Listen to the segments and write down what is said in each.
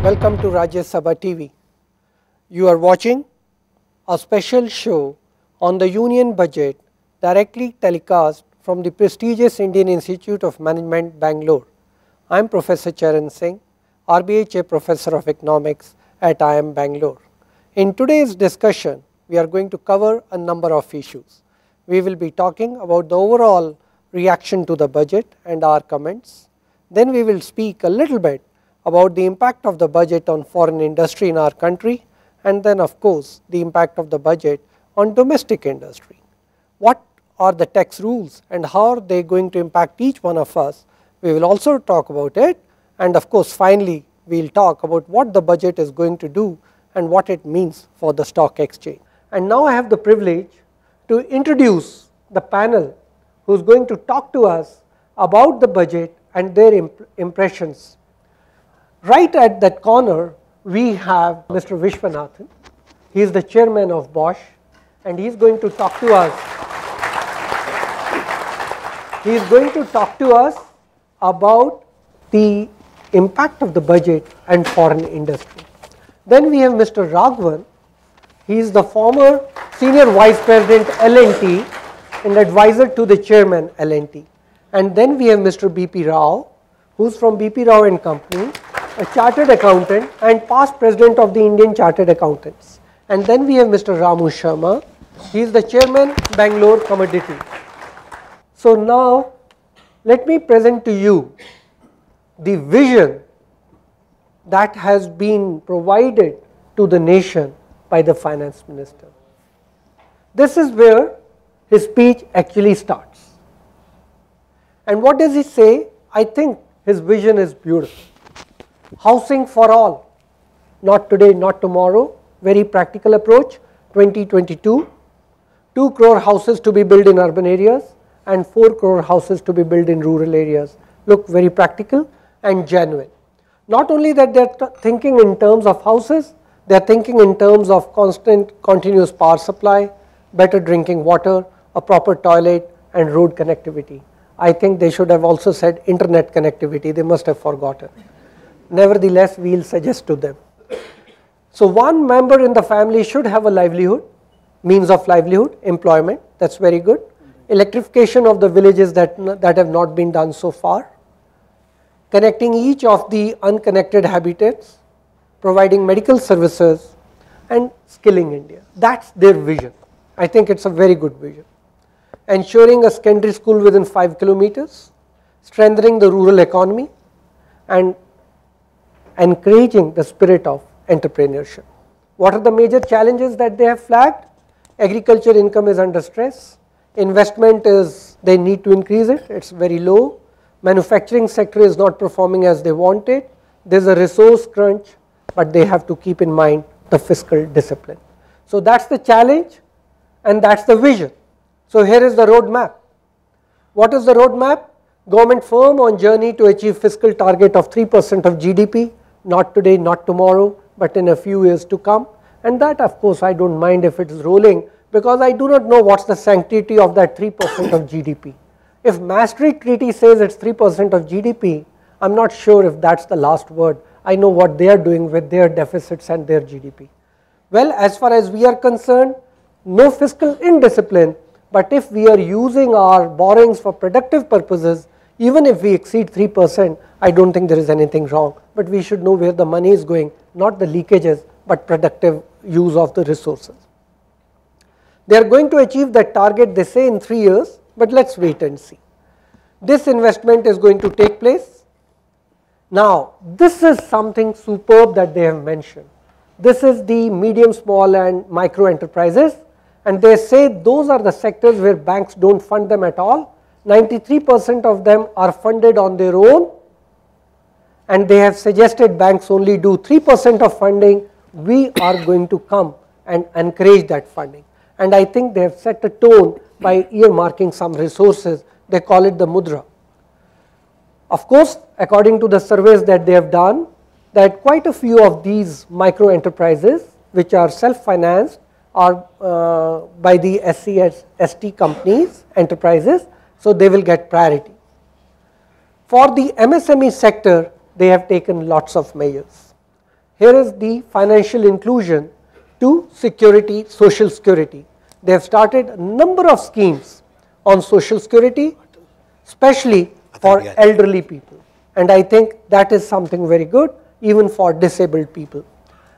Welcome to Rajya Sabha TV. You are watching a special show on the Union Budget directly telecast from the prestigious Indian Institute of Management, Bangalore. I am Professor Charan Singh, RBHA Professor of Economics at IIM-Bangalore. In today's discussion, we are going to cover a number of issues. We will be talking about the overall reaction to the budget and our comments. Then we will speak a little bit about the impact of the budget on foreign industry in our country, and then of course the impact of the budget on domestic industry. What are the tax rules and how are they going to impact each one of us? We will also talk about it, and of course finally we will talk about what the budget is going to do and what it means for the stock exchange. And now I have the privilege to introduce the panel who is going to talk to us about the budget and their impressions. Right at that corner we have Mr. Viswanathan. He is the chairman of Bosch and he is going to talk to us. He is going to talk to us about the impact of the budget and foreign industry. Then we have Mr. Raghavan. He is the former senior vice president L&T and advisor to the chairman L&T. And then we have Mr. BP Rao, who is from BP Rao and Company, a chartered accountant and past president of the Indian Chartered Accountants. And then we have Mr. Ramu Sharma. He is the chairman Bangalore Commodities. So now let me present to you the vision that has been provided to the nation by the finance minister. This is where his speech actually starts. And what does he say? I think his vision is beautiful. Housing for all, not today, not tomorrow, very practical approach. 2022, 2 crore houses to be built in urban areas and 4 crore houses to be built in rural areas. Look very practical and genuine. Not only that they are thinking in terms of houses, they are thinking in terms of constant continuous power supply, better drinking water, a proper toilet and road connectivity. I think they should have also said internet connectivity, they must have forgotten. Nevertheless, we will suggest to them. So one member in the family should have a livelihood, means of livelihood, employment, that is very good. Electrification of the villages that have not been done so far. Connecting each of the unconnected habitats, providing medical services and skilling India. That is their vision. I think it is a very good vision. Ensuring a secondary school within 5 kilometers, strengthening the rural economy and encouraging the spirit of entrepreneurship. What are the major challenges that they have flagged? Agriculture income is under stress, investment is, they need to increase it, it is very low, manufacturing sector is not performing as they wanted, there is a resource crunch, but they have to keep in mind the fiscal discipline. So that is the challenge and that is the vision. So here is the roadmap. What is the roadmap? Government firm on journey to achieve fiscal target of 3% of GDP, not today, not tomorrow, but in a few years to come. And that of course I do not mind if it is rolling, because I do not know what is the sanctity of that 3% of GDP. If Maastricht Treaty says it is 3% of GDP, I am not sure if that is the last word. I know what they are doing with their deficits and their GDP. Well, as far as we are concerned, no fiscal indiscipline, but if we are using our borrowings for productive purposes, even if we exceed 3%, I do not think there is anything wrong, but we should know where the money is going, not the leakages, but productive use of the resources. They are going to achieve that target, they say, in 3 years, but let us wait and see. This investment is going to take place. Now, this is something superb that they have mentioned. This is the medium, small and micro enterprises, and they say those are the sectors where banks do not fund them at all. 93% of them are funded on their own, and they have suggested banks only do 3% of funding. We are going to come and encourage that funding, and I think they have set a tone by earmarking some resources. They call it the mudra. Of course, according to the surveys that they have done, that quite a few of these micro enterprises which are self-financed are by the SC/ST companies, enterprises, so they will get priority. For the MSME sector, they have taken lots of measures. here is the financial inclusion to security, social security. They have started a number of schemes on social security, especially for elderly people. And I think that is something very good, even for disabled people.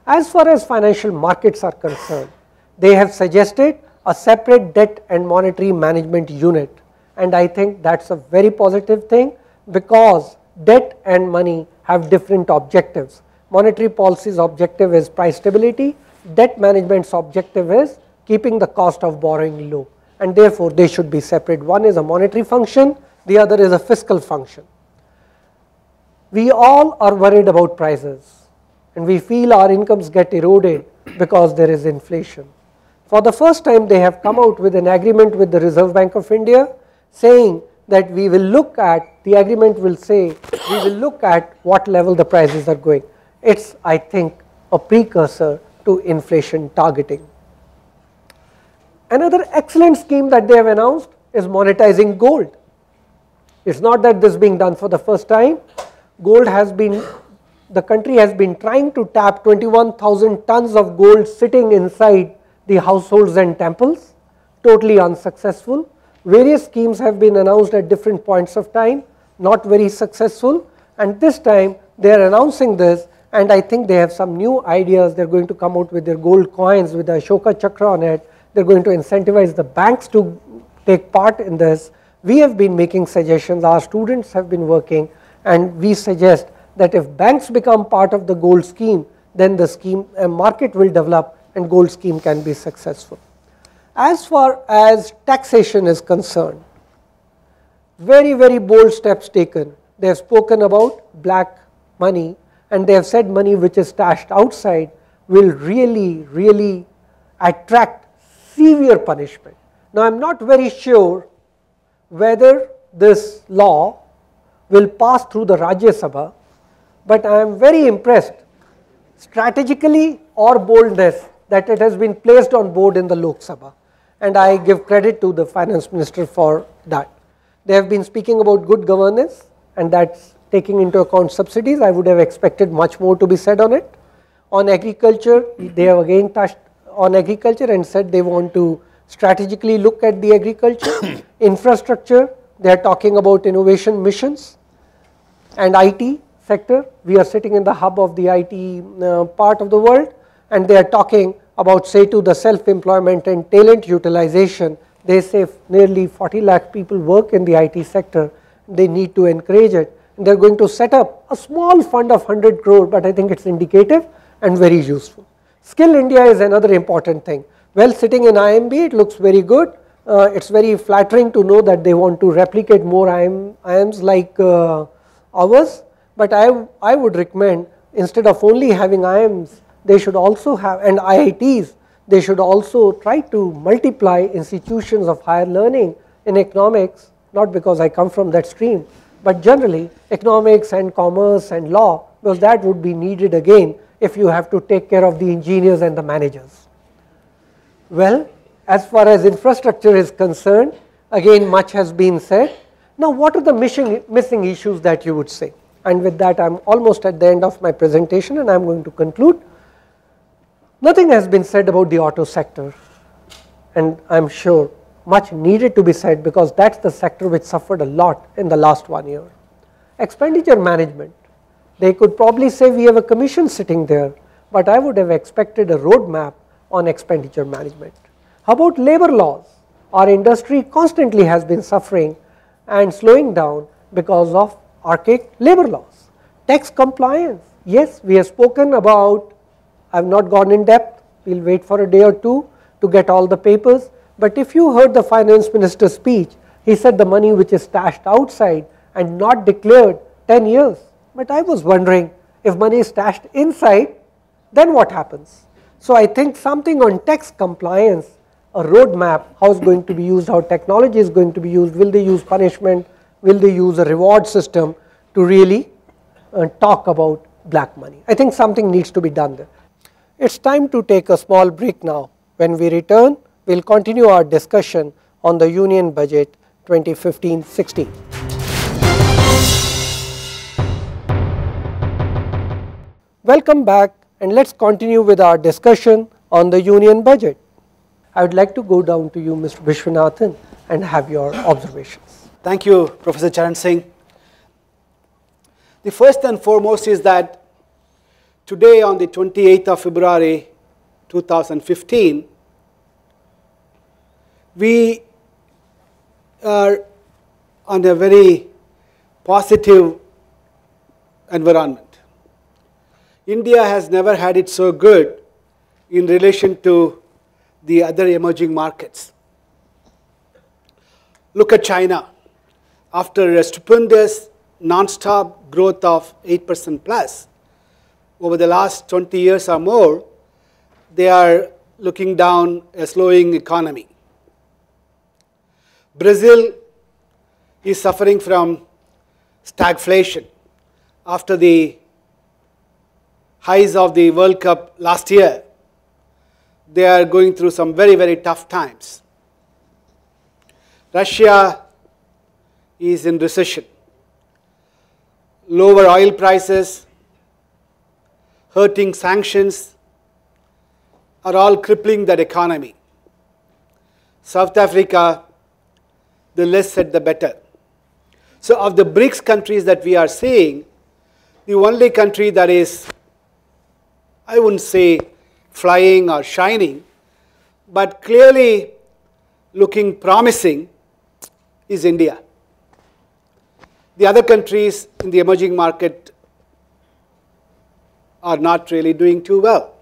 As far as financial markets are concerned, they have suggested a separate debt and monetary management unit. And I think that's a very positive thing, because debt and money have different objectives. Monetary policy's objective is price stability, debt management's objective is keeping the cost of borrowing low, and therefore they should be separate. One is a monetary function, the other is a fiscal function. We all are worried about prices, and we feel our incomes get eroded because there is inflation. For the first time, they have come out with an agreement with the Reserve Bank of India saying that we will look at, the agreement will say, we will look at what level the prices are going. It's, I think, a precursor to inflation targeting. Another excellent scheme that they have announced is monetizing gold. It's not that this is being done for the first time. Gold has been, the country has been trying to tap 21,000 tons of gold sitting inside the households and temples, totally unsuccessful. Various schemes have been announced at different points of time, not very successful, and this time they are announcing this, and I think they have some new ideas. They are going to come out with their gold coins with the Ashoka Chakra on it. They are going to incentivize the banks to take part in this. We have been making suggestions, our students have been working, and we suggest that if banks become part of the gold scheme, then the scheme, a market will develop and gold scheme can be successful. As far as taxation is concerned, very, very bold steps taken. They have spoken about black money, and they have said money which is stashed outside will really, really attract severe punishment. Now, I am not very sure whether this law will pass through the Rajya Sabha, but I am very impressed strategically or boldness that it has been placed on board in the Lok Sabha, and I give credit to the finance minister for that. They have been speaking about good governance, and that's taking into account subsidies. I would have expected much more to be said on it. On agriculture, they have again touched on agriculture and said they want to strategically look at the agriculture. Infrastructure, they are talking about innovation missions, and IT sector. We are sitting in the hub of the IT part of the world, and they are talking about, say, to the self-employment and talent utilization. They say nearly 40 lakh people work in the IT sector. They need to encourage it. They are going to set up a small fund of 100 crore, but I think it's indicative and very useful. Skill India is another important thing. Well, sitting in IIMB, it looks very good. It's very flattering to know that they want to replicate more IIMs like ours, but I would recommend, instead of only having IIMs, they should also have, and IITs, they should also try to multiply institutions of higher learning in economics, not because I come from that stream, but generally economics and commerce and law, because that would be needed again if you have to take care of the engineers and the managers. Well, as far as infrastructure is concerned, again much has been said. Now, what are the missing issues that you would say? And with that, I am almost at the end of my presentation, and I am going to conclude. Nothing has been said about the auto sector, and I am sure much needed to be said, because that's the sector which suffered a lot in the last 1 year. Expenditure management, they could probably say we have a commission sitting there, but I would have expected a roadmap on expenditure management. How about labor laws? Our industry constantly has been suffering and slowing down because of archaic labor laws. Tax compliance, yes, we have spoken about. I have not gone in depth, we will wait for a day or two to get all the papers, but if you heard the finance minister's speech, he said the money which is stashed outside and not declared 10 years, but I was wondering, if money is stashed inside, then what happens? So I think something on tax compliance, a roadmap, how it's going to be used, how technology is going to be used, will they use punishment, will they use a reward system to really talk about black money. I think something needs to be done there. It's time to take a small break now. When we return, we will continue our discussion on the Union Budget 2015-16. Welcome back, and let us continue with our discussion on the union budget. I would like to go down to you, Mr. Viswanathan, and have your observations. Thank you, Professor Charan Singh. The first and foremost is that today on the 28th of February 2015, we are on a very positive environment. India has never had it so good in relation to the other emerging markets. Look at China. After a stupendous non-stop growth of 8% plus over the last 20 years or more, they are looking down a slowing economy. Brazil is suffering from stagflation after the highs of the World Cup last year. They are going through some very, very tough times. Russia is in recession. Lower oil prices, hurting sanctions are all crippling that economy. South Africa, the less said the better. So of the BRICS countries that we are seeing, the only country that is, I wouldn't say flying or shining, but clearly looking promising is India. The other countries in the emerging market are not really doing too well.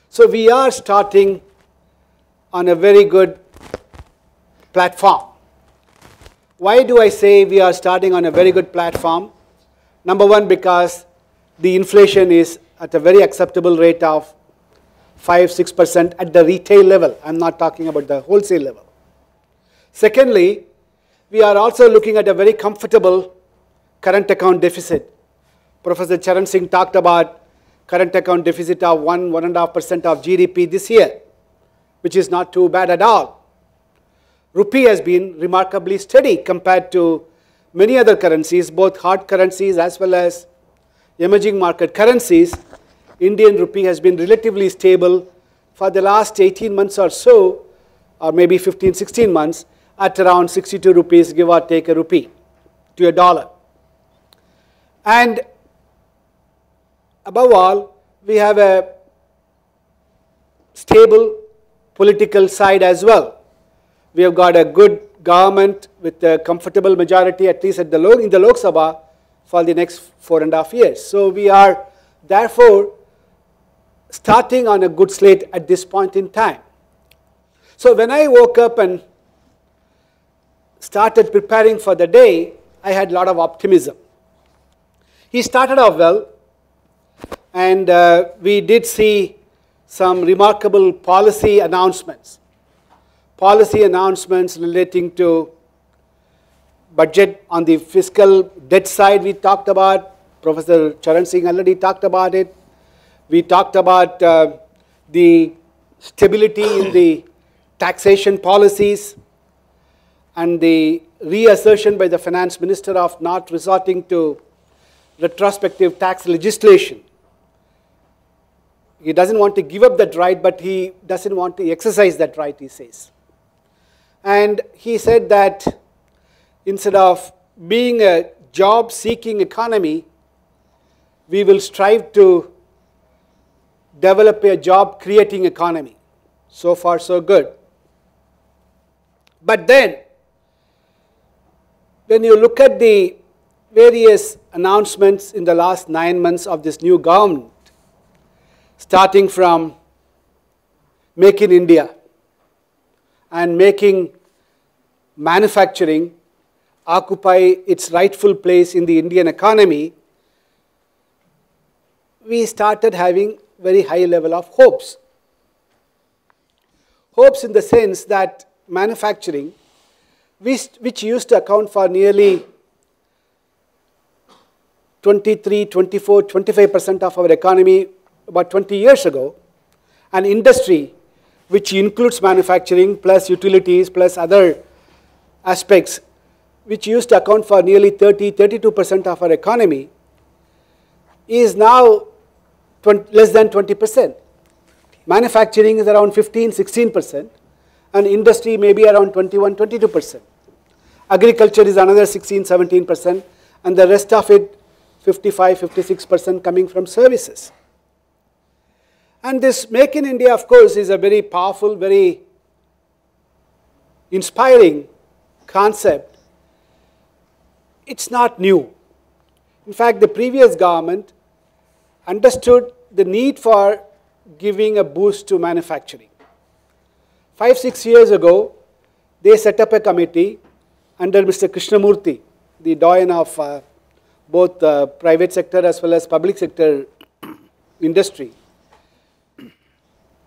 So we are starting on a very good platform. Why do I say we are starting on a very good platform? Number one, because the inflation is at a very acceptable rate of 5-6% at the retail level. I'm not talking about the wholesale level. Secondly, we are also looking at a very comfortable current account deficit. Professor Charan Singh talked about current account deficit of 1.5% of GDP this year, which is not too bad at all. Rupee has been remarkably steady compared to many other currencies, both hard currencies as well as emerging market currencies. Indian rupee has been relatively stable for the last 18 months or so, or maybe 15, 16 months, at around 62 rupees, give or take a rupee to a dollar. And above all, we have a stable political side as well. We have got a good government with a comfortable majority, at least at in the Lok Sabha, for the next 4.5 years. So we are therefore starting on a good slate at this point in time. So when I woke up and started preparing for the day, I had a lot of optimism. He started off well, and we did see some remarkable policy announcements. Policy announcements relating to budget on the fiscal debt side we talked about. Professor Charan Singh already talked about it. We talked about the stability in the taxation policies and the reassertion by the finance minister of not resorting to retrospective tax legislation. He doesn't want to give up that right, but he doesn't want to exercise that right, he says. And he said that instead of being a job-seeking economy, we will strive to develop a job-creating economy. So far, so good. But then, when you look at the various announcements in the last 9 months of this new government, starting from Make in India and making manufacturing occupy its rightful place in the Indian economy, we started having very high level of hopes. Hopes in the sense that manufacturing, which used to account for nearly 23, 24, 25% of our economy about 20 years ago, an industry which includes manufacturing plus utilities plus other aspects, which used to account for nearly 30, 32% of our economy, is now less than 20%. Manufacturing is around 15, 16%, and industry may be around 21, 22%. Agriculture is another 16, 17%, and the rest of it, 55, 56% coming from services. And this Make in India, of course, is a very powerful, very inspiring concept. It's not new. In fact, the previous government understood the need for giving a boost to manufacturing. 5, 6 years ago, they set up a committee under Mr. Krishnamurthy, the doyen of both private sector as well as public sector industry.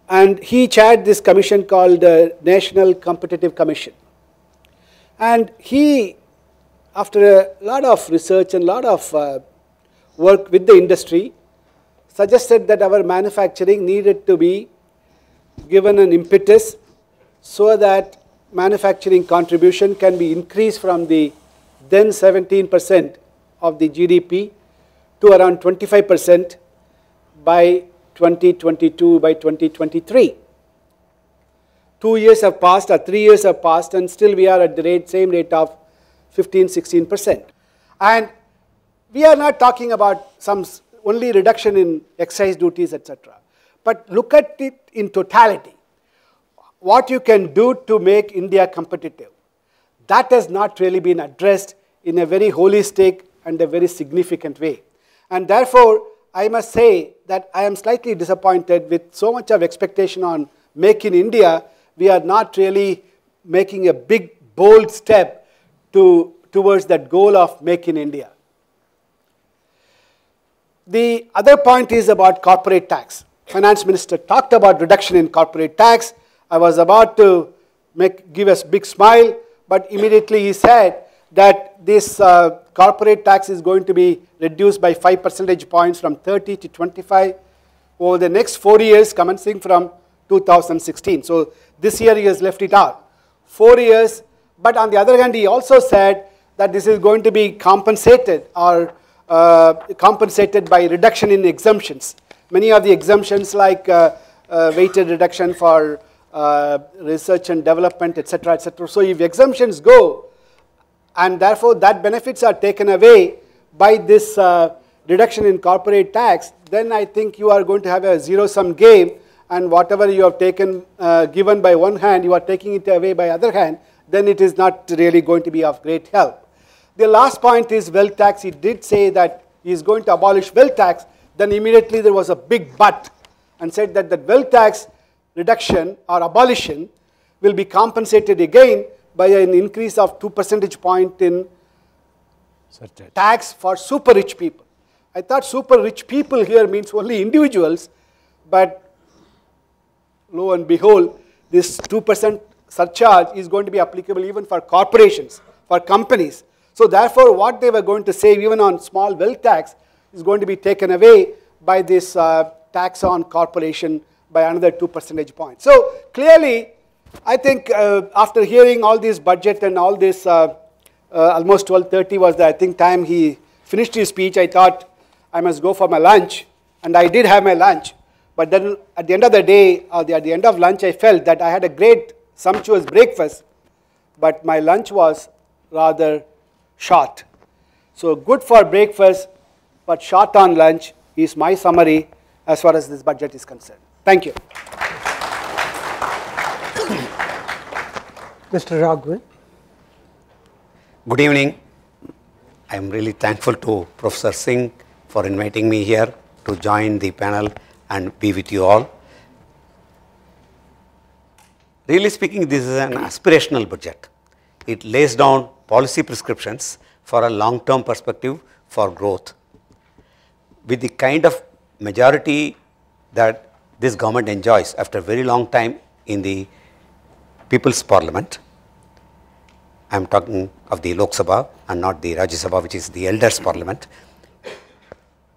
And he chaired this commission called the National Competitive Commission. And he, after a lot of research and a lot of work with the industry, suggested that our manufacturing needed to be given an impetus so that manufacturing contribution can be increased from the then 17% of the GDP to around 25% by 2022, by 2023. 2 years have passed or 3 years have passed, and still we are at the same rate of 15, 16%. And we are not talking about some only reduction in excise duties, etc. But look at it in totality. What you can do to make India competitive. That has not really been addressed in a very holistic and a very significant way. And therefore, I must say that I am slightly disappointed with so much of expectation on Make in India. We are not really making a big, bold step towards that goal of Make in India. The other point is about corporate tax. Finance Minister talked about reduction in corporate tax. I was about to give a big smile, but immediately he said that this corporate tax is going to be reduced by 5 percentage points from 30 to 25 over the next 4 years commencing from 2016. So this year he has left it out. 4 years, but on the other hand he also said that this is going to be compensated or compensated by reduction in exemptions. Many of the exemptions like weighted reduction for research and development, etc., etc. So if exemptions go, and therefore that benefits are taken away by this reduction in corporate tax, then I think you are going to have a zero-sum game, and whatever you have taken, given by one hand, you are taking it away by other hand, then it is not really going to be of great help. The last point is wealth tax. He did say that he is going to abolish wealth tax. Then immediately there was a big but and said that the wealth tax reduction or abolition will be compensated again by an increase of 2 percentage point in tax for super rich people. I thought super rich people here means only individuals, but lo and behold, this 2% surcharge is going to be applicable even for corporations, for companies. So therefore, what they were going to save even on small wealth tax is going to be taken away by this tax on corporation by another 2 percentage points. So clearly, I think after hearing all this budget and all this, almost 12:30 was the, I think, time he finished his speech, I thought I must go for my lunch, and I did have my lunch. But then at the end of the day, or at the end of lunch, I felt that I had a great sumptuous breakfast, but my lunch was rather short. So good for breakfast, but short on lunch is my summary as far as this budget is concerned. Thank you. Mr. Raghavan. Good evening. I am really thankful to Professor Singh for inviting me here to join the panel and be with you all. Really speaking, this is an aspirational budget. It lays down policy prescriptions for a long-term perspective for growth. With the kind of majority that this government enjoys after a very long time in the People's Parliament, I am talking of the Lok Sabha and not the Rajya Sabha, which is the Elders Parliament,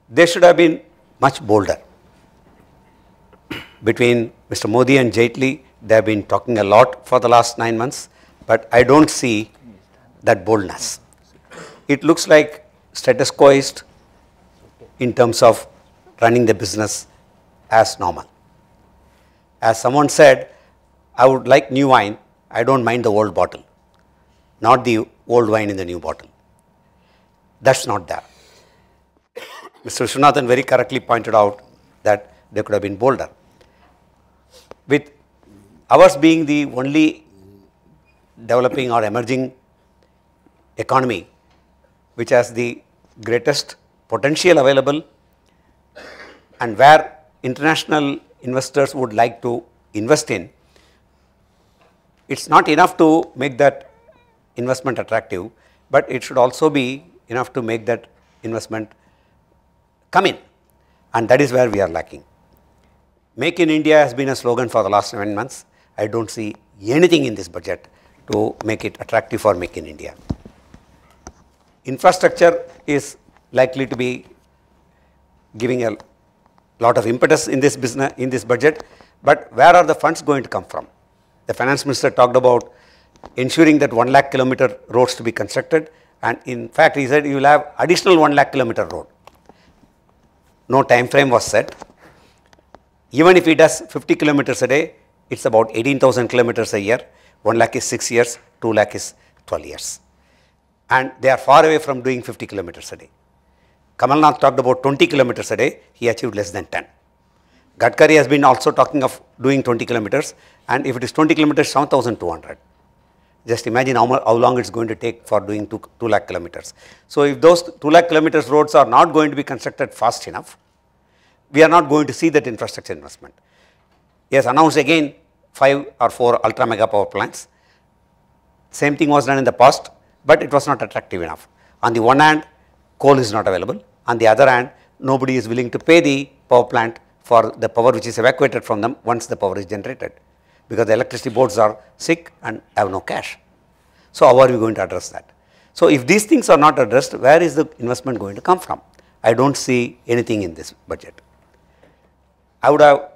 they should have been much bolder. Between Mr. Modi and Jaitley, they have been talking a lot for the last 9 months, but I don't see that boldness. It looks like status quoist in terms of running the business as normal. As someone said, I would like new wine, I don't mind the old bottle, not the old wine in the new bottle. That's not there. Mr. Viswanathan very correctly pointed out that they could have been bolder. With ours being the only developing or emerging economy which has the greatest potential available and where international investors would like to invest in, it's not enough to make that investment attractive, but it should also be enough to make that investment come in, and that is where we are lacking. Make in India has been a slogan for the last 7 months. I don't see anything in this budget to make it attractive for Make in India. Infrastructure is likely to be giving a lot of impetus in this business, in this budget, but where are the funds going to come from? The finance minister talked about ensuring that 1 lakh kilometer roads to be constructed, and in fact he said you will have additional 1 lakh kilometer road. No time frame was set. Even if he does 50 kilometers a day, it's about 18,000 kilometers a year. 1 lakh is 6 years, 2 lakh is 12 years. And they are far away from doing 50 kilometers a day. Kamal Nath talked about 20 kilometers a day, he achieved less than 10. Gadkari has been also talking of doing 20 kilometers, and if it is 20 kilometers, 7,200. Just imagine how long it's going to take for doing 2 lakh kilometers. So if those 2 lakh kilometers roads are not going to be constructed fast enough, we are not going to see that infrastructure investment. He has announced again 5 or 4 ultra mega power plants. Same thing was done in the past, but it was not attractive enough. On the one hand, coal is not available. On the other hand, nobody is willing to pay the power plant for the power which is evacuated from them once the power is generated, because the electricity boards are sick and have no cash. So how are we going to address that? So if these things are not addressed, where is the investment going to come from? I don't see anything in this budget. I would have,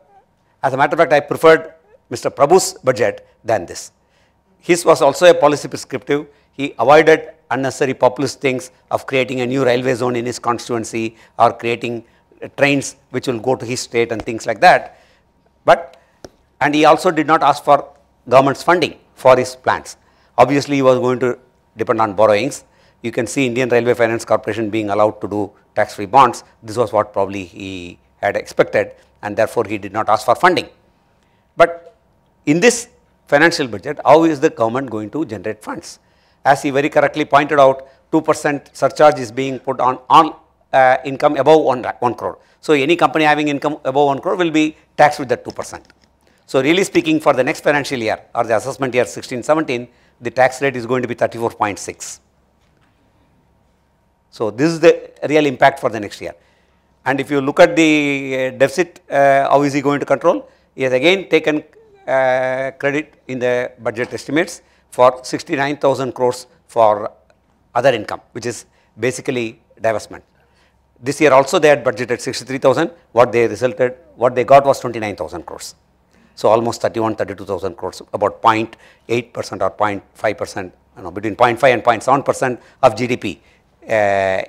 as a matter of fact, I preferred Mr. Prabhu's budget than this. His was also a policy prescriptive. He avoided unnecessary populist things of creating a new railway zone in his constituency or creating trains which will go to his state and things like that. And he also did not ask for government's funding for his plans. Obviously, he was going to depend on borrowings. You can see Indian Railway Finance Corporation being allowed to do tax-free bonds. This was what probably he had expected, and therefore he did not ask for funding. But in this financial budget, how is the government going to generate funds? As he very correctly pointed out, 2% surcharge is being put on all income above 1 crore. So any company having income above 1 crore will be taxed with that 2%. So really speaking, for the next financial year or the assessment year 16-17, the tax rate is going to be 34.6. So this is the real impact for the next year. And if you look at the deficit, how is he going to control? He has again taken credit in the budget estimates for 69,000 crores for other income, which is basically divestment. This year also they had budgeted 63,000. What they got was 29,000 crores. So almost 32,000 crores, about 0.8% or 0.5%, between 0.5 and 0.7% of GDP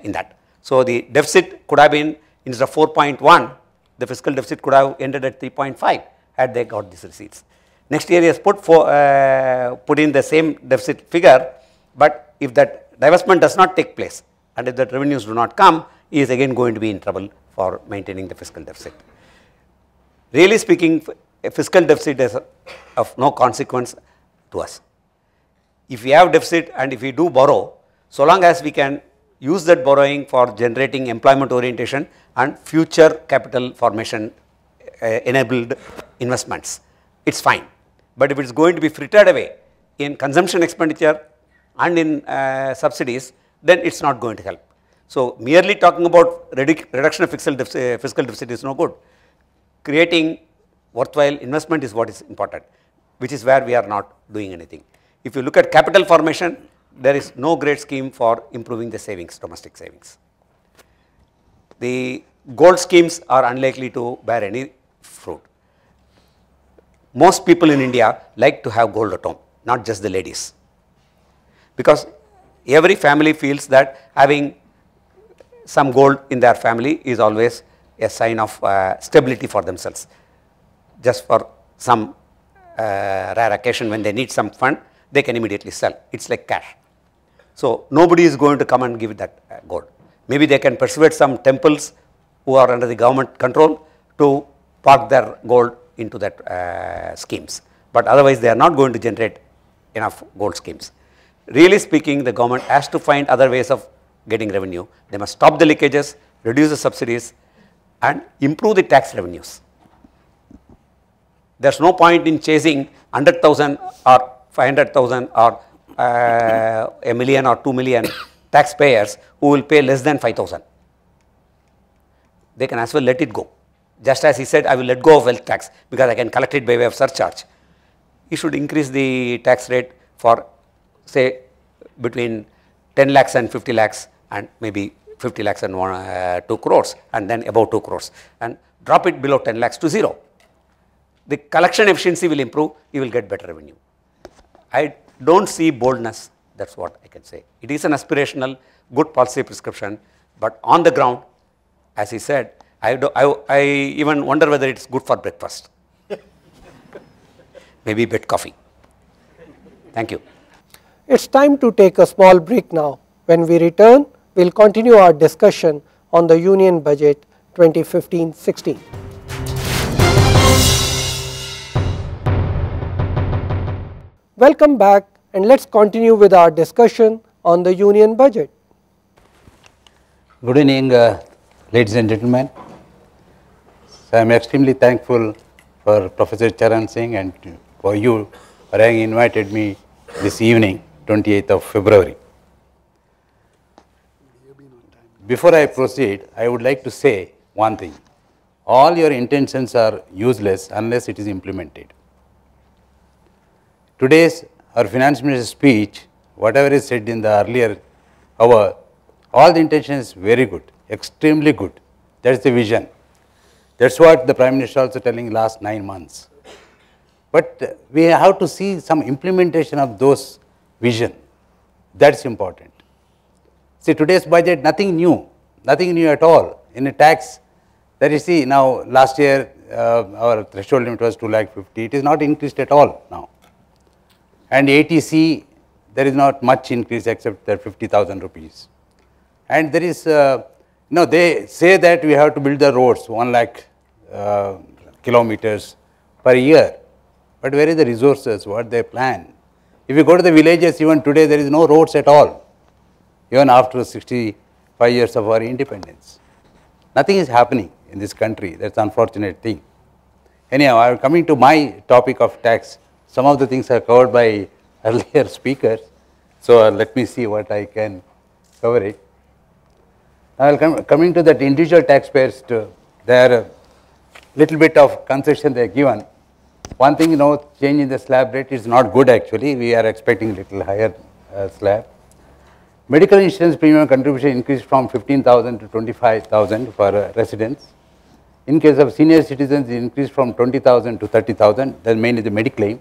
in that. So the deficit could have been, instead of 4.1, the fiscal deficit could have ended at 3.5 had they got these receipts. Next year he has put in the same deficit figure, but if that divestment does not take place and if that revenues do not come, he is again going to be in trouble for maintaining the fiscal deficit. Really speaking, a fiscal deficit is of no consequence to us. If we have deficit and if we do borrow, so long as we can use that borrowing for generating employment orientation and future capital formation enabled investments, it's fine. But if it's going to be frittered away in consumption expenditure and in subsidies, then it's not going to help. So merely talking about reduction of fiscal deficit is no good. Creating worthwhile investment is what is important, which is where we are not doing anything. If you look at capital formation, there is no great scheme for improving the savings, domestic savings. The gold schemes are unlikely to bear any fruit. Most people in India like to have gold at home, not just the ladies, because every family feels that having some gold in their family is always a sign of stability for themselves. Just for some rare occasion when they need some fund, they can immediately sell. It's like cash. So nobody is going to come and give that gold. Maybe they can persuade some temples who are under the government control to park their gold into that schemes. But otherwise they are not going to generate enough gold schemes. Really speaking, the government has to find other ways of getting revenue. They must stop the leakages, reduce the subsidies and improve the tax revenues. There is no point in chasing 100,000 or 500,000 or a million or 2 million taxpayers who will pay less than 5,000. They can as well let it go. Just as he said, I will let go of wealth tax because I can collect it by way of surcharge. He should increase the tax rate for say between 10 lakhs and 50 lakhs and maybe 50 lakhs and 2 crores and then above 2 crores and drop it below 10 lakhs to 0. The collection efficiency will improve, you will get better revenue. I don't see boldness, that's what I can say. It is an aspirational, good policy prescription, but on the ground, as he said, I even wonder whether it's good for breakfast. Maybe a bit coffee. Thank you. It's time to take a small break now. When we return, we'll continue our discussion on the Union Budget 2015-16. Welcome back and let's continue with our discussion on the Union Budget. Good evening, ladies and gentlemen. So I am extremely thankful for Professor Charan Singh and for you for having invited me this evening, 28th of February. Before I proceed, I would like to say one thing. All your intentions are useless unless it is implemented. Today's our Finance Minister's speech, whatever is said in the earlier hour, all the intention is very good, extremely good. That is the vision. That's what the Prime Minister also telling last 9 months. But we have to see some implementation of those vision. That's important. See, today's budget, nothing new at all. In a tax, that you see now, last year our threshold limit was 2,50,000. It is not increased at all now. And ATC, there is not much increase except that 50,000 rupees. And there is, they say that we have to build the roads, 1 lakh kilometers per year. But where is the resources, what they plan? If you go to the villages, even today there is no roads at all, even after 65 years of our independence. Nothing is happening in this country, that's an unfortunate thing. Anyhow, I am coming to my topic of tax. Some of the things are covered by earlier speakers, so let me see what I can cover it. I will coming to that individual taxpayers, there are little bit of concession they are given. One thing, change in the slab rate is not good actually. We are expecting little higher slab. Medical insurance premium contribution increased from 15,000 to 25,000 for residents. In case of senior citizens, it increased from 20,000 to 30,000. That is mainly the Mediclaim.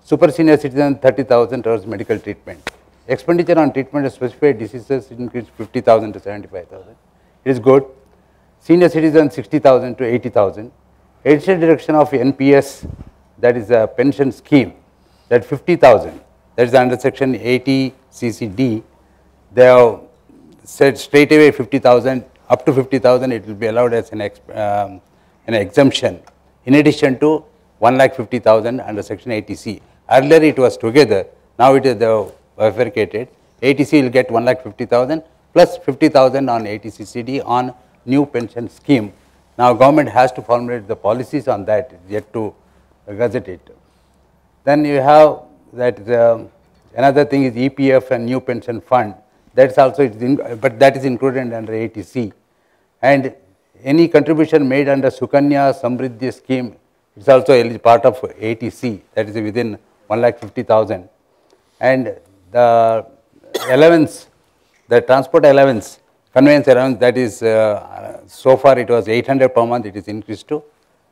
Super senior citizens 30,000 towards medical treatment. Expenditure on treatment of specified diseases increased 50,000 to 75,000. It is good. Senior citizens 60,000 to 80,000. Additional deduction of NPS, that is a pension scheme, that 50,000. That is under section 80 CCD. They have said straight away 50,000, up to 50,000 it will be allowed as an exemption. In addition to 1,50,000 under section 80C. Earlier it was together, now it is bifurcated. 80C will get 1,50,000 plus 50,000 on 80CCD on new pension scheme. Now government has to formulate the policies on that, yet to gazette it. Then you have that another thing is EPF and new pension fund. That's also, but that is included under 80C. And any contribution made under Sukanya Samriddhi scheme is also part of 80C, that is within 1,50,000. And the allowance, the transport allowance, conveyance allowance, that is so far it was 800 per month, it is increased to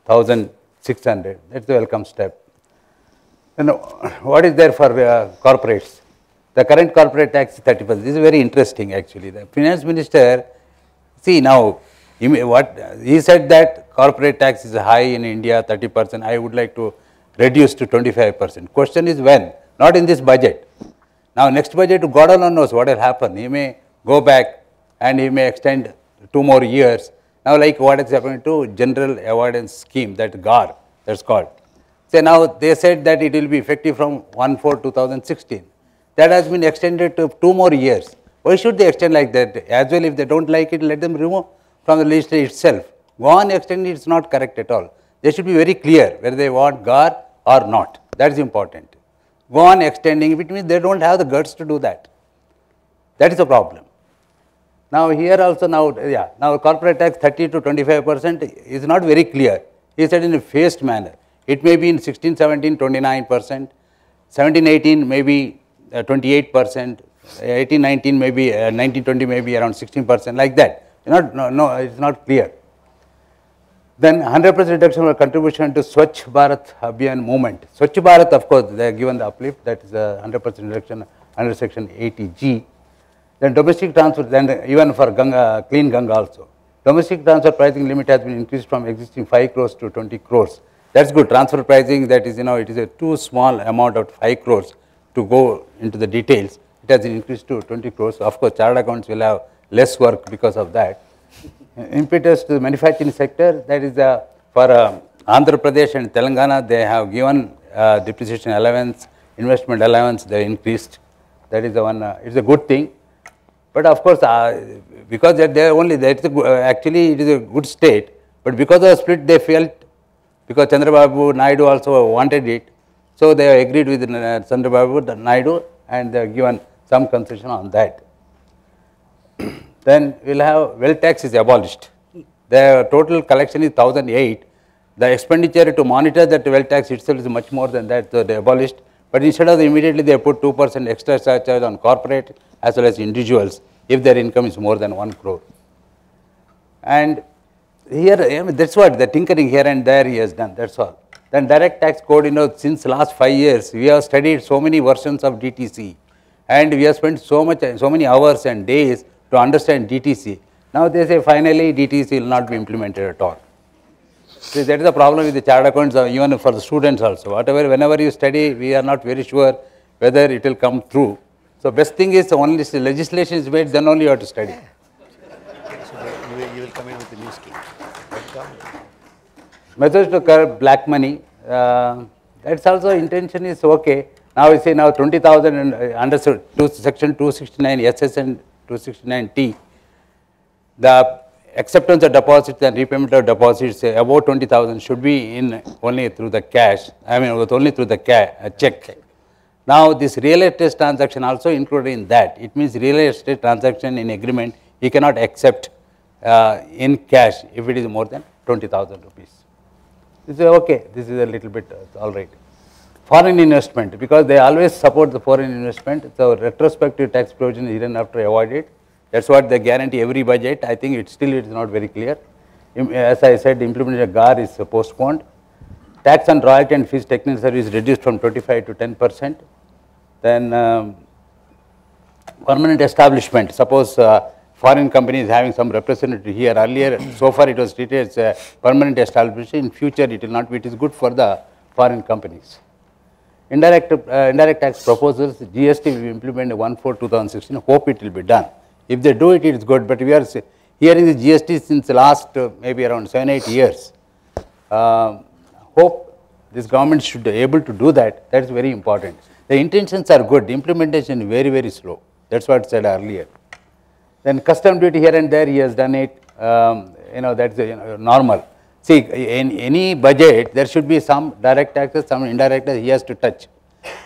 1,600. That's a welcome step. And what is there for corporates? The current corporate tax is 30%. This is very interesting actually. The finance minister, see now, He said that corporate tax is high in India, 30%. I would like to reduce to 25%. Question is when? Not in this budget. Now, next budget, God alone knows what will happen. He may go back and he may extend 2 more years. Now, like what is happening to General Avoidance Scheme, that GAR, that's called. So, now they said that it will be effective from 1/4/2016. That has been extended to 2 more years. Why should they extend like that? As well, if they don't like it, let them remove from the legislature itself. Go on extending, it is not correct at all. They should be very clear whether they want GAR or not. That is important. Go on extending, which means they don't have the guts to do that. That is the problem. Now, here also now corporate tax 30 to 25% is not very clear. He said in a phased manner. It may be in 16, 17, 29%, 17, 18 maybe 28%, 18, 19 maybe 19, 20 maybe around 16%, like that. No, it's not clear. Then 100% reduction of contribution to Swachh Bharat Abhiyan movement. Swachh Bharat, of course, they are given the uplift, that is a 100% reduction under section 80G. Then domestic transfer, then even for Ganga, clean Ganga also. Domestic transfer pricing limit has been increased from existing 5 crores to 20 crores. That's good. Transfer pricing, that is, it is a too small amount of 5 crores to go into the details. It has been increased to 20 crores. Of course, chartered accounts will have less work because of that. Impetus to the manufacturing sector, that is for Andhra Pradesh and Telangana, they have given depreciation allowance, investment allowance, they increased. That is the one, it's a good thing. But of course, because they are only, actually it is a good state, but because of the split they felt, because Chandrababu Naidu also wanted it, so they agreed with Chandrababu Naidu and they have given some concession on that. Then we will have wealth tax is abolished. The total collection is 1008. The expenditure to monitor that wealth tax itself is much more than that, so they abolished. But instead of immediately they put 2% extra surcharge on corporate as well as individuals if their income is more than 1 crore. And here, that's what the tinkering here and there he has done, that's all. Then direct tax code, since last 5 years, we have studied so many versions of DTC and we have spent so many hours and days to understand DTC. Now they say finally DTC will not be implemented at all. So that is the problem with the chartered accounts, even for the students also. Whenever you study, we are not very sure whether it will come through. So best thing is only legislation is made, then only you have to study. So you will come in with a new scheme. Methods to curb black money, that's also intention is okay. Now we say now 20,000 under section 269 SS and 269T, the acceptance of deposits and repayment of deposits about 20,000 should be in only through the cash, only through the check. Now this real estate transaction also included in that. It means real estate transaction in agreement, he cannot accept in cash if it is more than 20,000 rupees. This is okay, this is a little bit all right. Foreign investment, because they always support the foreign investment, so retrospective tax provision is hereafter avoided. That's what they guarantee every budget. I think it is not very clear. As I said, implementation of GAR is postponed. Tax on royalty and fees technical service reduced from 25 to 10%. Then permanent establishment. Suppose foreign company is having some representative here. Earlier, so far it was treated as a permanent establishment. In future, it will not be. It is good for the foreign companies. Indirect tax proposals, GST will be implemented 1/4/2016. Hope it will be done. If they do it, it is good. But we are hearing the GST since the last maybe around 7-8 years. Hope this government should be able to do that. That is very important. The intentions are good. Implementation is very, very slow. That's what I said earlier. Then custom duty here and there, he has done it. That's normal. See, in any budget, there should be some direct taxes, some indirect taxes he has to touch.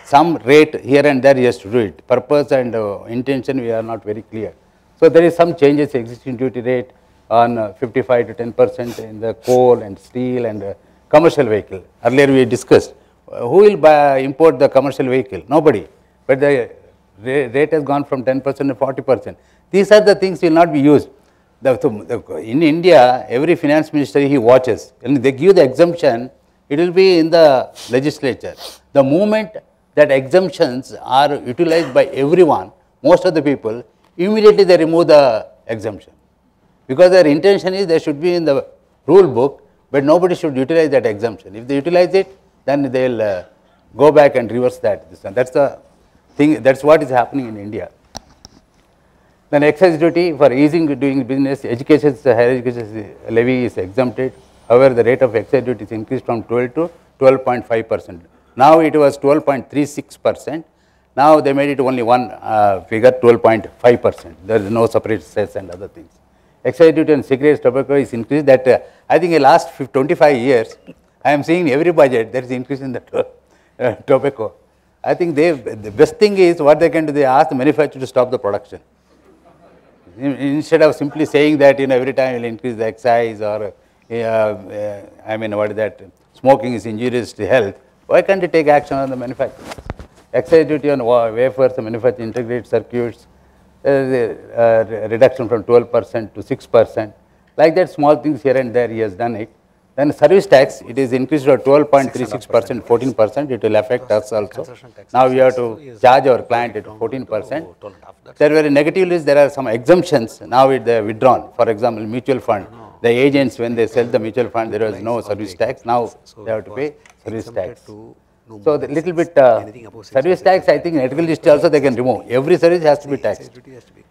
Some rate here and there he has to do it. Purpose and intention, we are not very clear. So there is some changes, existing duty rate on 55 to 10% in the coal and steel and commercial vehicle. Earlier we discussed, who will import the commercial vehicle? Nobody. But the rate has gone from 10% to 40%. These are the things will not be used. In India, every finance minister he watches, and they give the exemption, it will be in the legislature. The moment that exemptions are utilized by everyone, most of the people, immediately they remove the exemption. because their intention is they should be in the rule book, but nobody should utilize that exemption. If they utilize it, then they will go back and reverse that. That's the thing, that's what is happening in India. Then excise duty for easing doing business, education, higher education levy is exempted. However, the rate of excise duty is increased from 12 to 12.5%. Now it was 12.36%. Now they made it only one figure, 12.5%. There is no separate cess and other things. Excise duty on cigarettes, tobacco is increased. That I think in the last 25 years, I am seeing every budget there is increase in the tobacco. I think the best thing is what they can do. They ask the manufacturer to stop the production. Instead of simply saying that every time will increase the excise or I mean what is that, smoking is injurious to health, why can't you take action on the manufacturers? Excise duty on wafers, manufacturing integrated circuits, reduction from 12% to 6%, like that small things here and there he has done it. Then service tax, it is increased to 12.36%, 14%, it will affect us also. Now we have to charge our client at 14%. There were negative lists, there are some exemptions, now they are withdrawn. For example, mutual fund, the agents when they sell the mutual fund, there was no service tax, now they have to pay service tax. So the little bit service tax, I think medical list also they can remove. Every service has to be taxed.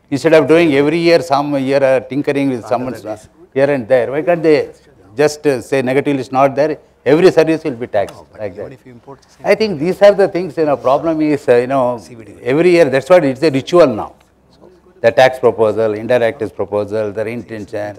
Instead of doing every year, some year tinkering with someone's here and there, why can't they just say negative list not there, every service will be taxed like that. I think these are the things, problem is, every year, that's what it's a ritual now. The tax proposal, indirect tax proposal, their intention.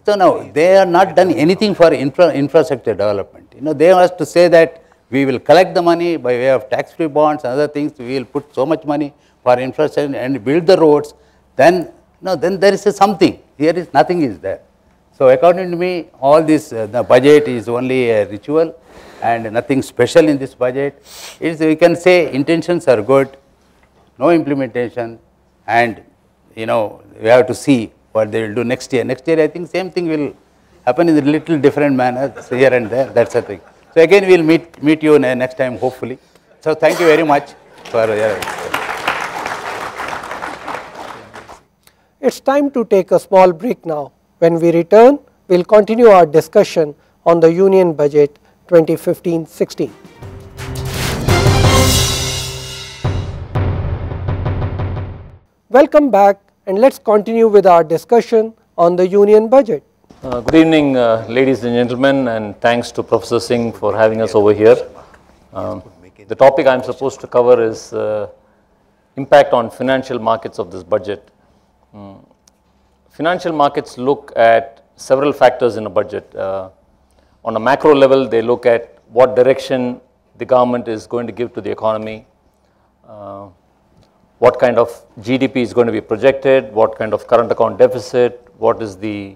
So now, they have not done anything for infrastructure development. They have to say that we will collect the money by way of tax-free bonds and other things, we will put so much money for infrastructure and build the roads, then there is something, here is nothing is there. So according to me, all this, the budget is only a ritual and nothing special in this budget. We can say intentions are good, no implementation, and we have to see what they will do next year. Next year I think same thing will happen in a little different manner, here and there, that's the thing. So again we will meet you next time hopefully. So thank you very much for your It's time to take a small break now. When we return, we will continue our discussion on the Union Budget 2015-16. Welcome back, and let's continue with our discussion on the Union Budget. Good evening, ladies and gentlemen, and thanks to Professor Singh for having us over here. The topic I am supposed to cover is impact on financial markets of this budget. Financial markets look at several factors in a budget. On a macro level, they look at what direction the government is going to give to the economy, what kind of GDP is going to be projected, what kind of current account deficit, what is the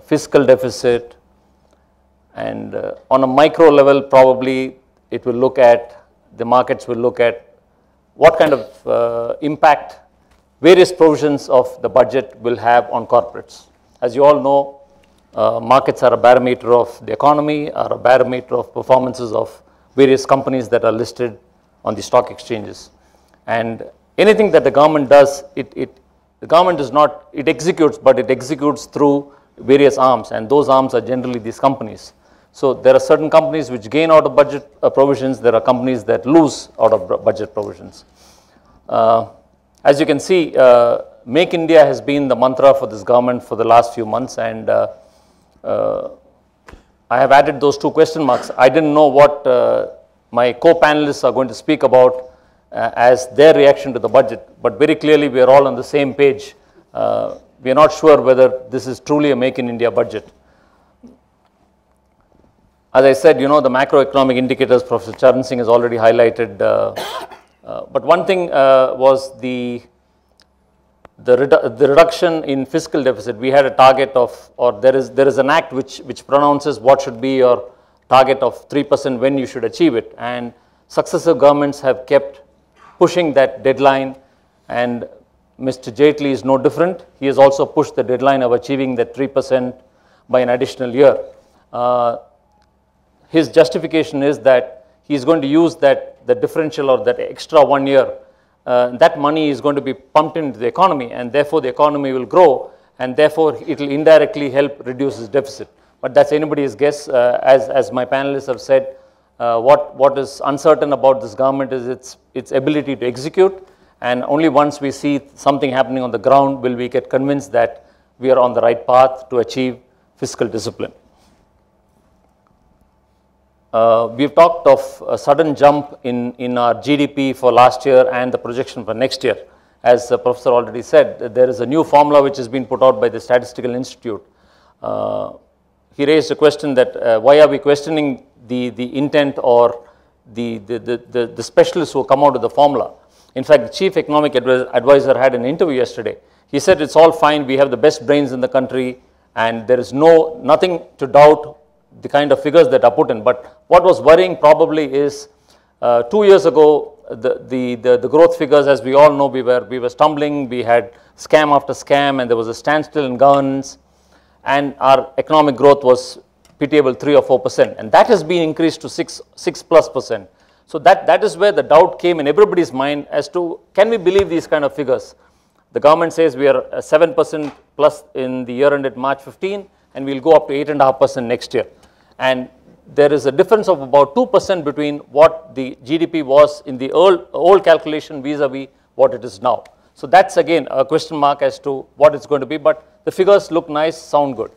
fiscal deficit, and on a micro level, probably it will look at, the markets will look at what kind of impact various provisions of the budget will have on corporates. As you all know, markets are a barometer of the economy, are a barometer of performances of various companies that are listed on the stock exchanges. And anything that the government does, the government is not, it executes, but it executes through various arms, and those arms are generally these companies. So there are certain companies which gain out of budget provisions, there are companies that lose out of budget provisions. As you can see, Make India has been the mantra for this government for the last few months, and I have added those two question marks. I didn't know what my co-panelists are going to speak about as their reaction to the budget, but very clearly we are all on the same page. We are not sure whether this is truly a Make in India budget. As I said, the macroeconomic indicators Professor Charan Singh has already highlighted, but one thing was the reduction in fiscal deficit. We had a target of, or there is an act which pronounces what should be your target of 3% when you should achieve it, and successive governments have kept pushing that deadline, and Mr. Jaitley is no different. He has also pushed the deadline of achieving that 3% by an additional year. His justification is that he is going to use the differential or that extra 1 year. That money is going to be pumped into the economy, and therefore the economy will grow, and therefore it will indirectly help reduce its deficit. But that's anybody's guess. As my panelists have said, what is uncertain about this government is its ability to execute, and only once we see something happening on the ground will we get convinced that we are on the right path to achieve fiscal discipline. We've talked of a sudden jump in our GDP for last year and the projection for next year. As the professor already said, there is a new formula which has been put out by the Statistical Institute. He raised a question that why are we questioning the intent or the specialists who come out with the formula. In fact, the chief economic advisor had an interview yesterday. He said it's all fine, we have the best brains in the country and there is nothing to doubt the kind of figures that are put in. But what was worrying probably is 2 years ago, the growth figures, as we all know, we were stumbling, we had scam after scam and there was a standstill in governance and our economic growth was pitiable 3 or 4%, and that has been increased to 6+%. So that is where the doubt came in everybody's mind as to can we believe these kind of figures. The government says we are 7% plus in the year ended March 15 and we will go up to 8.5% next year. And there is a difference of about 2% between what the GDP was in the old calculation vis-a-vis what it is now. So that's again a question mark as to what it's going to be, but the figures look nice, sound good.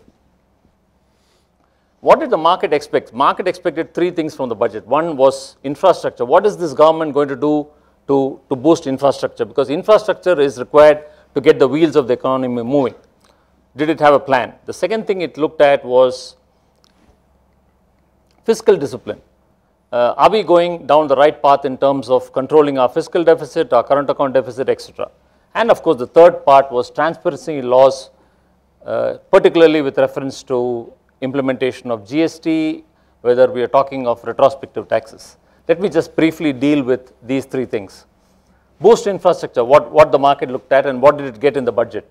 What did the market expect? Market expected 3 things from the budget. One was infrastructure. What is this government going to do to boost infrastructure? Because infrastructure is required to get the wheels of the economy moving. Did it have a plan? The second thing it looked at was fiscal discipline. Are we going down the right path in terms of controlling our fiscal deficit, our current account deficit, etc.? And of course, the third part was transparency laws, particularly with reference to implementation of GST, whether we are talking of retrospective taxes. Let me just briefly deal with these 3 things. Boost infrastructure, what the market looked at and what did it get in the budget.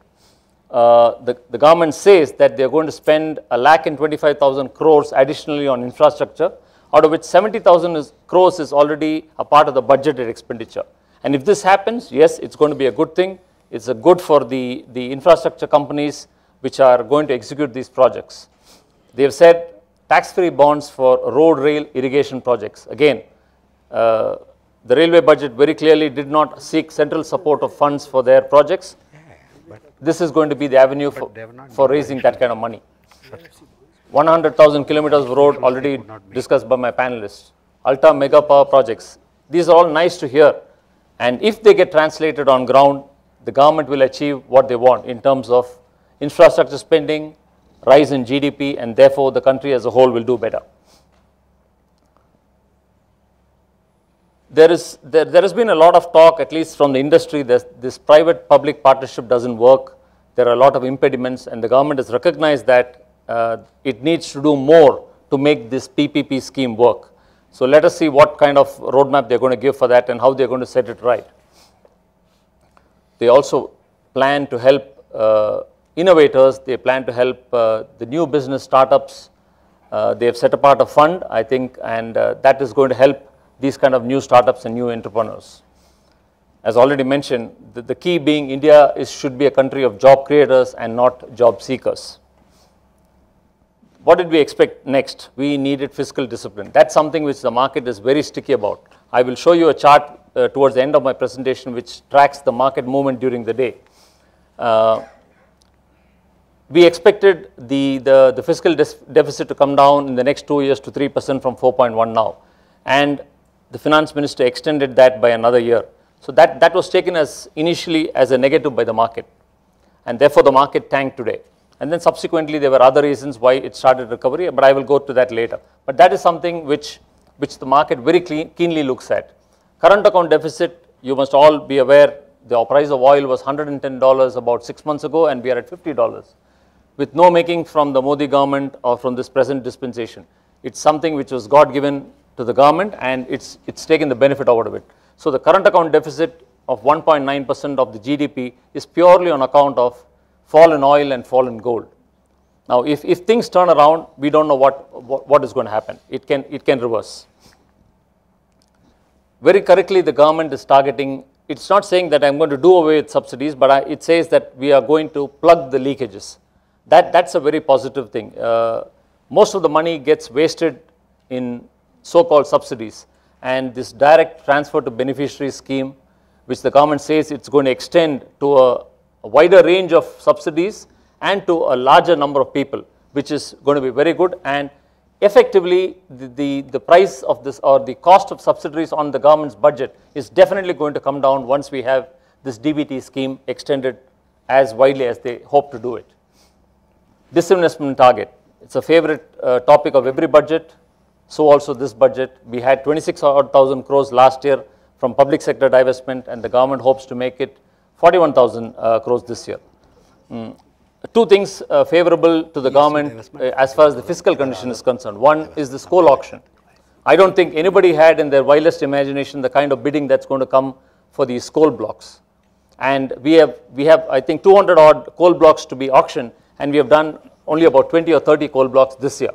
The government says that they are going to spend 1,25,000 crores additionally on infrastructure, out of which 70,000 crores is already a part of the budgeted expenditure. And if this happens, yes, it's going to be a good thing. It's a good for the infrastructure companies which are going to execute these projects. They have said tax-free bonds for road, rail, irrigation projects. Again, the railway budget very clearly did not seek central support of funds for their projects. This is going to be the avenue for raising that kind of money. 100,000 kilometers of road already discussed by my panelists. Ultra mega power projects. These are all nice to hear. And if they get translated on ground, the government will achieve what they want in terms of infrastructure spending, rise in GDP, and therefore the country as a whole will do better. There has been a lot of talk, at least from the industry, that this private-public partnership doesn't work. There are a lot of impediments, and the government has recognized that it needs to do more to make this PPP scheme work. So let us see what kind of roadmap they're going to give for that and how they're going to set it right. They also plan to help innovators, they plan to help the new business startups. They have set apart a fund, I think, and that is going to help these kind of new startups and new entrepreneurs. As already mentioned, the key being India should be a country of job creators and not job seekers. What did we expect next? We needed fiscal discipline. That's something which the market is very sticky about. I will show you a chart towards the end of my presentation which tracks the market movement during the day. We expected the fiscal deficit to come down in the next 2 years to 3% from 4.1 now. And the finance minister extended that by another year. So that was taken as initially as a negative by the market. And therefore the market tanked today. And then subsequently there were other reasons why it started recovery, but I will go to that later. But that is something which the market very keenly looks at. Current account deficit, you must all be aware, the price of oil was $110 about 6 months ago and we are at $50. With no making from the Modi government or from this present dispensation. It's something which was God-given to the government and it's taken the benefit out of it. So the current account deficit of 1.9% of the GDP is purely on account of fall in oil and fall in gold. Now if things turn around, we don't know what is going to happen. It can reverse. Very correctly the government is targeting it's not saying that I'm going to do away with subsidies, but it says that we are going to plug the leakages. That's a very positive thing. Most of the money gets wasted in so-called subsidies, and this direct transfer to beneficiary scheme, which the government says it's going to extend to a wider range of subsidies and to a larger number of people, which is going to be very good. And effectively, the price of this, or the cost of subsidies on the government's budget, is definitely going to come down once we have this DBT scheme extended as widely as they hope to do it. Disinvestment target. It's a favorite topic of every budget. So also this budget. We had 26,000 crores last year from public sector divestment, and the government hopes to make it 41,000 crores this year. Two things favorable to the government as far as the fiscal condition is concerned. One is this coal auction. I don't think anybody had in their wildest imagination the kind of bidding that's going to come for these coal blocks. And we have I think 200 odd coal blocks to be auctioned, and we have done only about 20 or 30 coal blocks this year.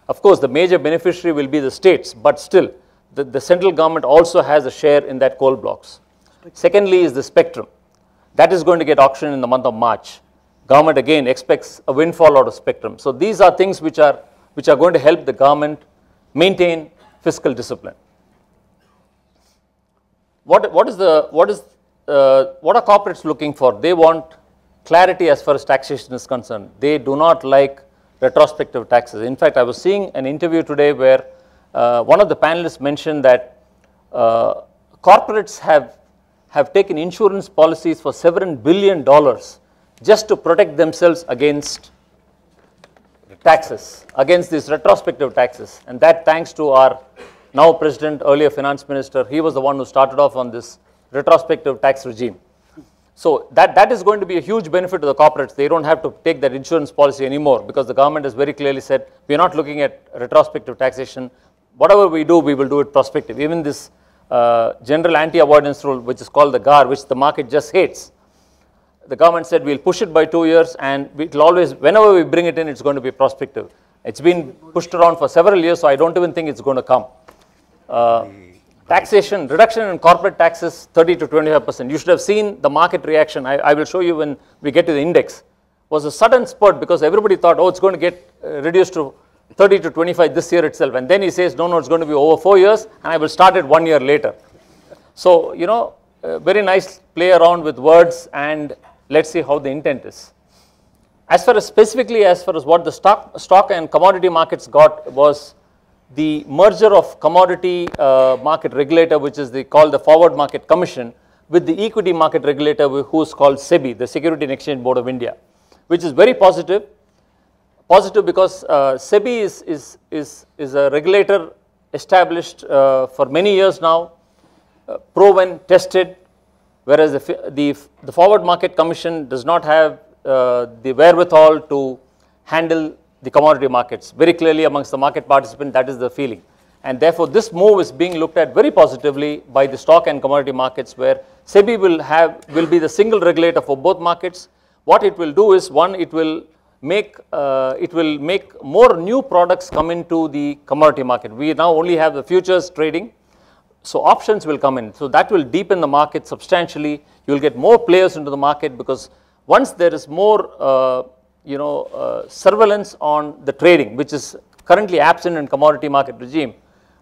Of course, the major beneficiary will be the states, but still the central government also has a share in that coal blocks. Secondly is the spectrum. That is going to get auctioned in the month of March. Government again expects a windfall out of spectrum. So these are things which are going to help the government maintain fiscal discipline. What are corporates looking for? They want clarity as far as taxation is concerned. They do not like retrospective taxes. In fact, I was seeing an interview today where one of the panelists mentioned that corporates have taken insurance policies for $7 billion just to protect themselves against taxes, against these retrospective taxes. And that thanks to our now president, earlier finance minister. He was the one who started off on this retrospective tax regime. So that is going to be a huge benefit to the corporates. They don't have to take that insurance policy anymore, because the government has very clearly said, we are not looking at retrospective taxation. Whatever we do, we will do it prospective. Even this general anti-avoidance rule, which is called the GAR, which the market just hates, the government said we'll push it by 2 years, and it'll always, whenever we bring it in, it's going to be prospective. It's been pushed around for several years, so I don't even think it's going to come. Taxation, reduction in corporate taxes, 30 to 25%. You should have seen the market reaction. I will show you when we get to the index. Was a sudden spurt, because everybody thought, oh, it's going to get reduced to 30 to 25 this year itself. And then he says, no, it's going to be over 4 years, and I will start it 1 year later. So, you know, very nice play around with words, and let's see how the intent is. As far as specifically, as far as what the stock and commodity markets got, was the merger of commodity market regulator, which is called the Forward Market Commission, with the equity market regulator, who's called SEBI, the Security and Exchange Board of India, which is very positive. Positive because SEBI is a regulator established for many years now, proven, tested, whereas the Forward Market Commission does not have the wherewithal to handle the commodity markets. Very clearly amongst the market participants, that is the feeling. And therefore, this move is being looked at very positively by the stock and commodity markets, where SEBI will be the single regulator for both markets. What it will do is, one, it will make more new products come into the commodity market. We now only have the futures trading, so options will come in. So that will deepen the market substantially. You will get more players into the market, because once there is more surveillance on the trading, which is currently absent in commodity market regime,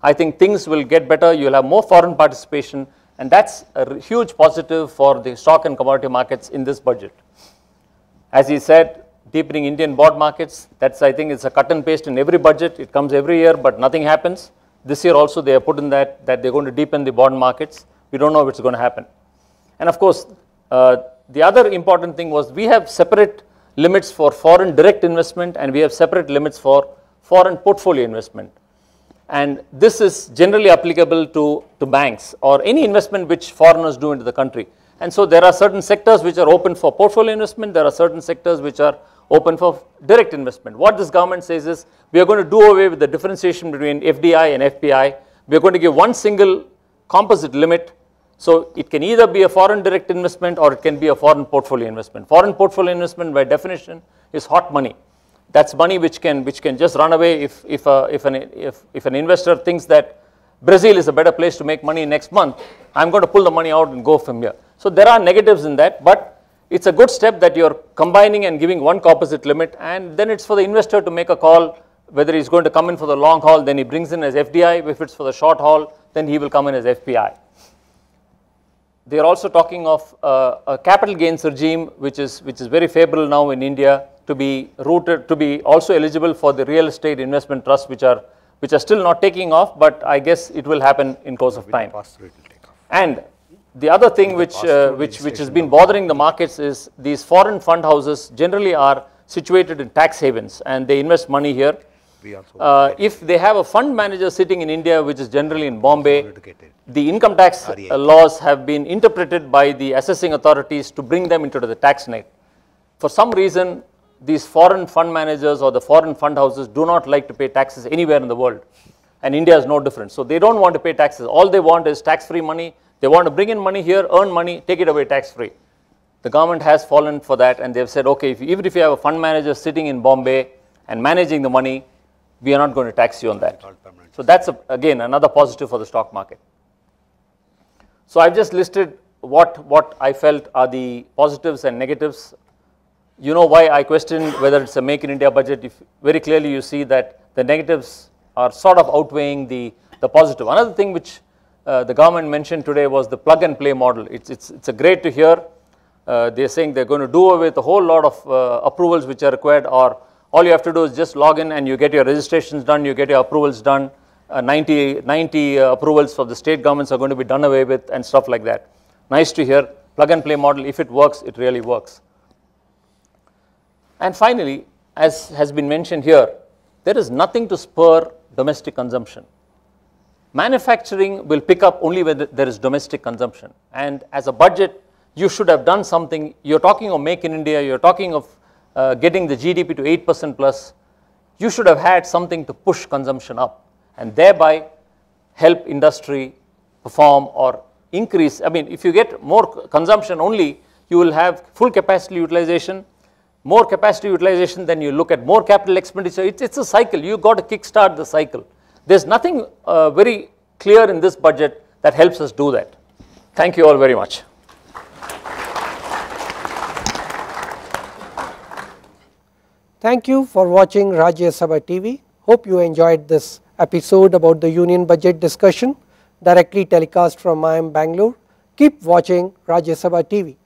I think things will get better. You will have more foreign participation, and that's a huge positive for the stock and commodity markets in this budget. As he said, deepening Indian bond markets, that's, I think, it's a cut and paste in every budget. It comes every year, but nothing happens. This year also they have put in that they're going to deepen the bond markets. We don't know if it's going to happen. And of course, the other important thing was, we have separate limits for foreign direct investment, and we have separate limits for foreign portfolio investment. And this is generally applicable to banks or any investment which foreigners do into the country. And so there are certain sectors which are open for portfolio investment. There are certain sectors which are open for direct investment. What this government says is, we are going to do away with the differentiation between FDI and FPI. We are going to give one single composite limit. So it can either be a foreign direct investment, or it can be a foreign portfolio investment. Foreign portfolio investment, by definition, is hot money. That's money which can just run away if an investor thinks that Brazil is a better place to make money next month. I am going to pull the money out and go from here. So there are negatives in that, but it's a good step that you're combining and giving one composite limit, and then it's for the investor to make a call whether he's going to come in for the long haul, then he brings in as FDI. If it's for the short haul, then he will come in as FPI. They are also talking of a capital gains regime which is very favorable now in India, to be rooted, to be also eligible for the real estate investment trusts which are still not taking off, but I guess it will happen in course of time. And the other thing which has been bothering the markets is these foreign fund houses generally are situated in tax havens and they invest money here. If they have a fund manager sitting in India which is generally in Bombay, the income tax laws have been interpreted by the assessing authorities to bring them into the tax net. For some reason, these foreign fund managers or the foreign fund houses do not like to pay taxes anywhere in the world, and India is no different. So they don't want to pay taxes. All they want is tax-free money. They want to bring in money here, earn money, take it away tax-free. The government has fallen for that, and they've said, okay, even if you have a fund manager sitting in Bombay and managing the money, we are not going to tax you on that. So that's again another positive for the stock market. So I've just listed what I felt are the positives and negatives. You know why I question whether it's a Make in India budget. If very clearly you see that the negatives are sort of outweighing the positive. Another thing which the government mentioned today was the plug and play model. It's a great to hear. They're saying they're going to do away with a whole lot of approvals which are required, or all you have to do is just log in and you get your registrations done, you get your approvals done. 90 approvals for the state governments are going to be done away with and stuff like that. Nice to hear. Plug and play model, if it works, it really works. And finally, as has been mentioned here, there is nothing to spur domestic consumption. Manufacturing will pick up only when there is domestic consumption. And as a budget, you should have done something. You're talking of Make in India, you're talking of getting the GDP to 8% plus. You should have had something to push consumption up and thereby help industry perform or increase. I mean, if you get more consumption only, you will have full capacity utilization. More capacity utilization, then you look at more capital expenditure. It's a cycle. You got to kickstart the cycle. There's nothing very clear in this budget that helps us do that. Thank you all very much. Thank you for watching Rajya Sabha TV. Hope you enjoyed this episode about the Union Budget discussion directly telecast from IIM Bangalore. Keep watching Rajya Sabha TV.